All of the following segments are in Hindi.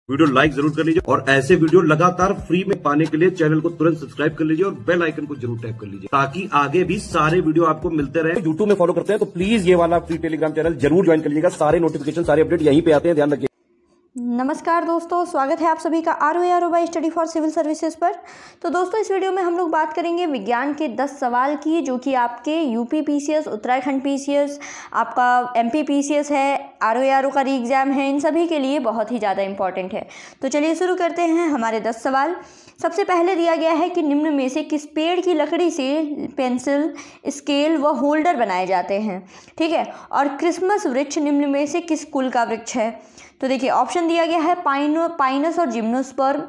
वीडियो लाइक जरूर कर लीजिए और ऐसे वीडियो लगातार फ्री में पाने के लिए चैनल को तुरंत सब्सक्राइब कर लीजिए और बेल आइकन को जरूर टैप कर लीजिए ताकि आगे भी सारे वीडियो आपको मिलते रहे। यूट्यूब में फॉलो करते हैं तो प्लीज ये वाला फ्री टेलीग्राम चैनल जरूर ज्वाइन कर लीजिएगा। सारे नोटिफिकेशन सारे अपडेट यहीं पे आते हैं, ध्यान रखिए। नमस्कार दोस्तों, स्वागत है आप सभी का ROA by study for civil services पर। तो दोस्तों, इस वीडियो में हम लोग बात करेंगे विज्ञान के 10 सवाल की, जो कि आपके यूपी PCS, उत्तराखंड PCS, आपका MP PCS है, ROA का री एग्ज़ाम है, इन सभी के लिए बहुत ही ज़्यादा इंपॉर्टेंट है। तो चलिए शुरू करते हैं हमारे 10 सवाल। सबसे पहले दिया गया है कि निम्न में से किस पेड़ की लकड़ी से पेंसिल, स्केल व होल्डर बनाए जाते हैं। ठीक है, और क्रिसमस वृक्ष निम्न में से किस कुल का वृक्ष है। तो देखिए, ऑप्शन दिया गया है पाइनस और जिम्नोस्पर्म,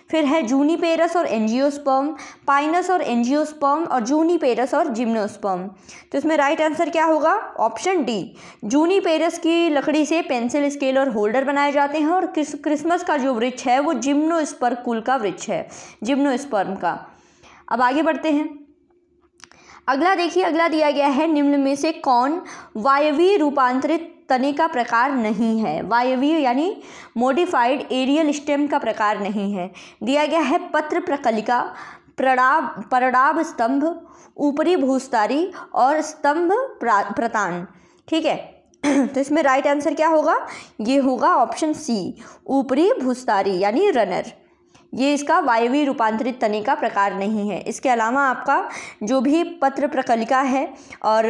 फिर है जूनिपेरस और एंजियोस्पर्म, पाइनस और एंजियोस्पर्म, और जूनिपेरस और जिम्नोस्पर्म। तो इसमें राइट आंसर क्या होगा? ऑप्शन डी, जूनिपेरस की लकड़ी से पेंसिल, स्केल और होल्डर बनाए जाते हैं, और क्रिसमस का जो वृक्ष है वो जिम्नोस्पर्म कुल का वृक्ष है, जिम्नोस्पर्म का। अब आगे बढ़ते हैं। अगला देखिए, अगला दिया गया है निम्न में से कौन वायवीय रूपांतरित तने का प्रकार नहीं है। वायवीय यानी मॉडिफाइड एरियल स्टेम का प्रकार नहीं है। दिया गया है पत्र प्रकलिका, परडाभ स्तंभ, ऊपरी भूस्तारी और स्तंभ प्रतान। ठीक है, तो इसमें राइट आंसर क्या होगा? ये होगा ऑप्शन सी, ऊपरी भूस्तारी यानी रनर। ये इसका वायवीय रूपांतरित तने का प्रकार नहीं है। इसके अलावा आपका जो भी पत्र प्रकलिका है और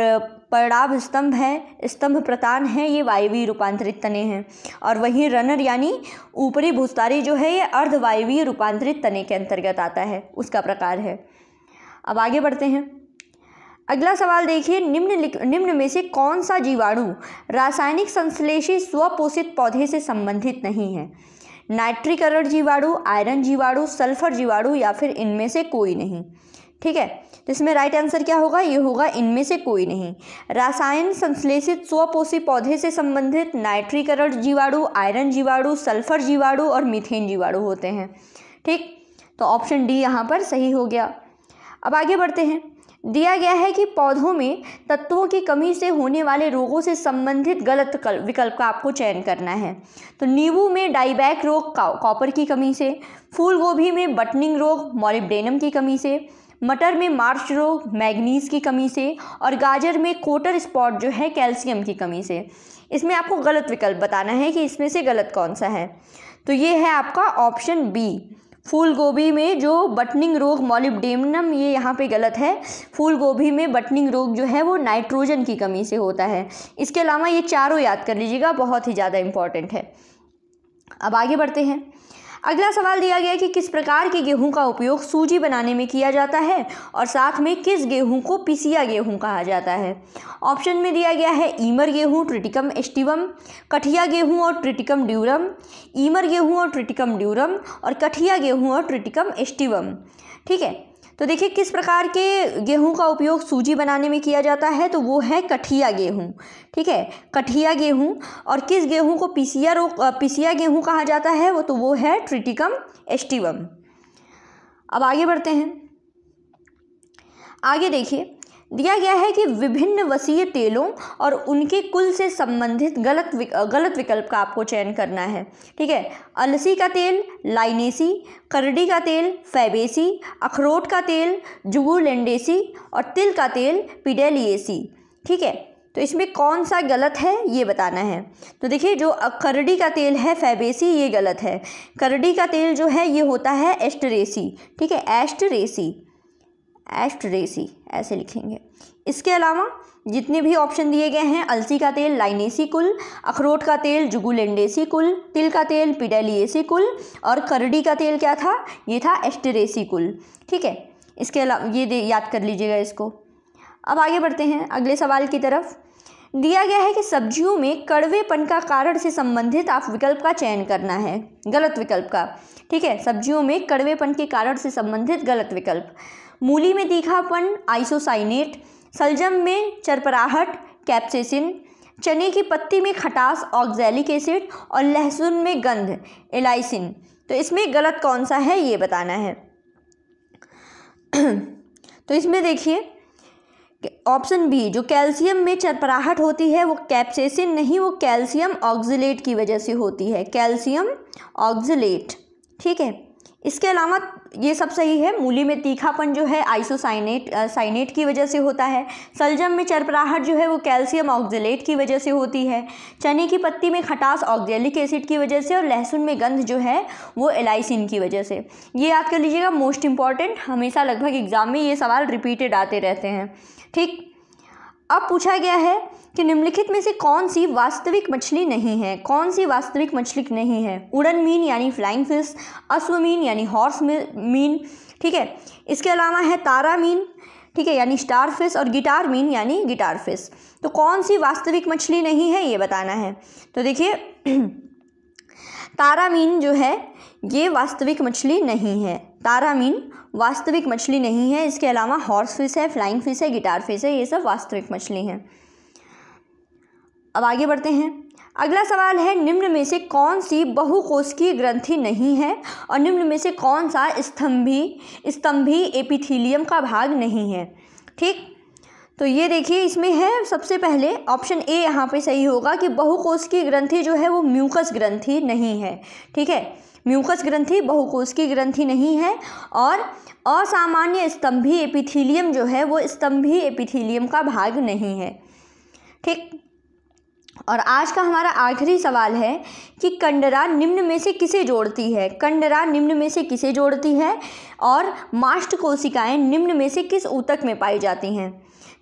परडाभ स्तंभ है, स्तंभ प्रतान है, ये वायवीय रूपांतरित तने हैं, और वहीं रनर यानी ऊपरी भूस्तारी जो है ये अर्धवायवीय रूपांतरित तने के अंतर्गत आता है, उसका प्रकार है। अब आगे बढ़ते हैं। अगला सवाल देखिए, निम्न में से कौन सा जीवाणु रासायनिक संश्लेषी स्वपोषित पौधे से संबंधित नहीं है। नाइट्रिक अरड़ जीवाणु, आयरन जीवाणु, सल्फर जीवाणु, या फिर इनमें से कोई नहीं। ठीक है, तो इसमें राइट आंसर क्या होगा? ये होगा इनमें से कोई नहीं। रासायन संश्लेषित स्वपोषी पौधे से संबंधित नाइट्रिक अरड़ जीवाणु, आयरन जीवाणु, सल्फर जीवाणु और मीथेन जीवाणु होते हैं। ठीक, तो ऑप्शन डी यहाँ पर सही हो गया। अब आगे बढ़ते हैं। दिया गया है कि पौधों में तत्वों की कमी से होने वाले रोगों से संबंधित गलत विकल्प का आपको चयन करना है। तो नींबू में डाइबैक रोग कॉपर की कमी से, फूल गोभी में बटनिंग रोग मॉलिब्डेनम की कमी से, मटर में मार्च रोग मैग्नीज की कमी से, और गाजर में कोटर स्पॉट जो है कैल्शियम की कमी से। इसमें आपको गलत विकल्प बताना है कि इसमें से गलत कौन सा है। तो ये है आपका ऑप्शन बी, फूल गोभी में जो बटनिंग रोग मॉलिब्डेनम, ये यहाँ पे गलत है। फूल गोभी में बटनिंग रोग जो है वो नाइट्रोजन की कमी से होता है। इसके अलावा ये चारों याद कर लीजिएगा, बहुत ही ज़्यादा इंपॉर्टेंट है। अब आगे बढ़ते हैं। अगला सवाल दिया गया है कि किस प्रकार के गेहूं का उपयोग सूजी बनाने में किया जाता है, और साथ में किस गेहूं को पिसिया गेहूं कहा जाता है। ऑप्शन में दिया गया है ईमर गेहूं, ट्रिटिकम एस्टिवम, कठिया गेहूं और ट्रिटिकम ड्यूरम, ईमर गेहूं और ट्रिटिकम ड्यूरम, और कठिया गेहूं और ट्रिटिकम एस्टिवम। ठीक है, तो देखिए किस प्रकार के गेहूं का उपयोग सूजी बनाने में किया जाता है, तो वो है कठिया गेहूं। ठीक है, कठिया गेहूं। और किस गेहूं को पिसिया गेहूं कहा जाता है, वो है ट्रिटिकम एस्टिवम। अब आगे बढ़ते हैं। आगे देखिए, दिया गया है कि विभिन्न वसीय तेलों और उनके कुल से संबंधित गलत विकल्प का आपको चयन करना है। ठीक है, अलसी का तेल लाइनेसी, करडी का तेल फैबेसी, अखरोट का तेल जुगुलेंडेसी, और तिल का तेल पिडेलिएसी। ठीक है, तो इसमें कौन सा गलत है ये बताना है। तो देखिए, जो करडी का तेल है फैबेसी, ये गलत है। करडी का तेल जो है ये होता है एस्टरेसी। ठीक है, एस्टरेसी ऐसे लिखेंगे। इसके अलावा जितने भी ऑप्शन दिए गए हैं, अलसी का तेल लाइनेसी कुल, अखरोट का तेल जुगुलेंडेसी कुल, तिल का तेल पिडेलिएसी कुल, और करडी का तेल क्या था? ये था एस्टरेसी कुल। ठीक है, इसके अलावा ये याद कर लीजिएगा इसको। अब आगे बढ़ते हैं अगले सवाल की तरफ। दिया गया है कि सब्जियों में कड़वेपन का कारण से संबंधित आप विकल्प का चयन करना है, गलत विकल्प का। ठीक है, सब्जियों में कड़वेपन के कारण से संबंधित गलत विकल्प। मूली में तीखापन आइसोसाइनेट, सलजम में चरपराहट कैप्सेसिन, चने की पत्ती में खटास ऑक्सैलिक एसिड, और लहसुन में गंध एलाइसिन। तो इसमें गलत कौन सा है ये बताना है। तो इसमें देखिए, ऑप्शन बी, जो कैल्शियम में चरपराहट होती है वो कैप्सेसिन नहीं, वो कैल्शियम ऑक्जेलेट की वजह से होती है, कैल्शियम ऑक्जेलेट। ठीक है, इसके अलावा ये सब सही है। मूली में तीखापन जो है साइनेट की वजह से होता है। सलजम में चरपराहट जो है वो कैल्शियम ऑक्जेलेट की वजह से होती है। चने की पत्ती में खटास ऑक्जेलिक एसिड की वजह से, और लहसुन में गंध जो है वो एलाइसिन की वजह से। ये याद कर लीजिएगा, मोस्ट इंपॉर्टेंट, हमेशा लगभग एग्जाम में ये सवाल रिपीटेड आते रहते हैं। ठीक, अब पूछा गया है कि निम्नलिखित में से कौन सी वास्तविक मछली नहीं है, कौन सी वास्तविक मछली नहीं है। उड़न मीन यानी फ्लाइंग फिश, अश्वमीन यानी हॉर्स मीन, ठीक है। इसके अलावा है तारा मीन, ठीक है, यानी स्टार फिश, और गिटार मीन यानी गिटार फिश। तो कौन सी वास्तविक मछली नहीं है ये बताना है। तो देखिए तारा मीन जो है ये वास्तविक मछली नहीं है, तारा मीन वास्तविक मछली नहीं है। इसके अलावा हॉर्स फिश है, फ्लाइंग फिश है, गिटार फिश है, ये सब वास्तविक मछली हैं। अब आगे बढ़ते हैं। अगला सवाल है, निम्न में से कौन सी बहुकोशिकीय ग्रंथि नहीं है, और निम्न में से कौन सा स्तंभी एपिथीलियम का भाग नहीं है। ठीक, तो ये देखिए इसमें है सबसे पहले ऑप्शन ए यहाँ पे सही होगा कि बहुकोशिकीय ग्रंथि जो है वो म्यूकस ग्रंथि नहीं है। ठीक है, म्यूकस ग्रंथि बहुकोशिकीय ग्रंथि नहीं है, और असामान्य स्तंभी एपिथीलियम जो है वो स्तंभी एपिथीलियम का भाग नहीं है। ठीक, और आज का हमारा आखिरी सवाल है कि कंडरा निम्न में से किसे जोड़ती है, कंडरा निम्न में से किसे जोड़ती है, और मास्ट कोशिकाएं निम्न में से किस ऊतक में पाई जाती हैं।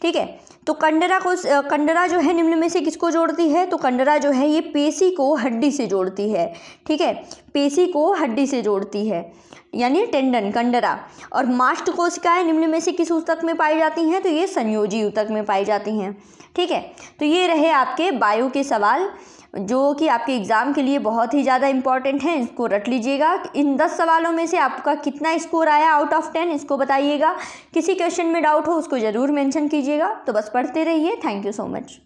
ठीक है, तो कंडरा जो है निम्न में से किसको जोड़ती है, तो कंडरा जो है ये पेशी को हड्डी से जोड़ती है। ठीक है, पेशी को हड्डी से जोड़ती है यानी टेंडन, कंडरा। और मास्ट कोशिकाएं निम्न में से किस ऊतक में पाई जाती हैं, तो ये संयोजी ऊतक में पाई जाती हैं। ठीक है, तो ये रहे आपके बायो के सवाल जो कि आपके एग्ज़ाम के लिए बहुत ही ज़्यादा इंपॉर्टेंट हैं। इसको रट लीजिएगा। इन 10 सवालों में से आपका कितना स्कोर आया आउट ऑफ 10 इसको बताइएगा। किसी क्वेश्चन में डाउट हो उसको ज़रूर मेंशन कीजिएगा। तो बस पढ़ते रहिए। Thank you so much.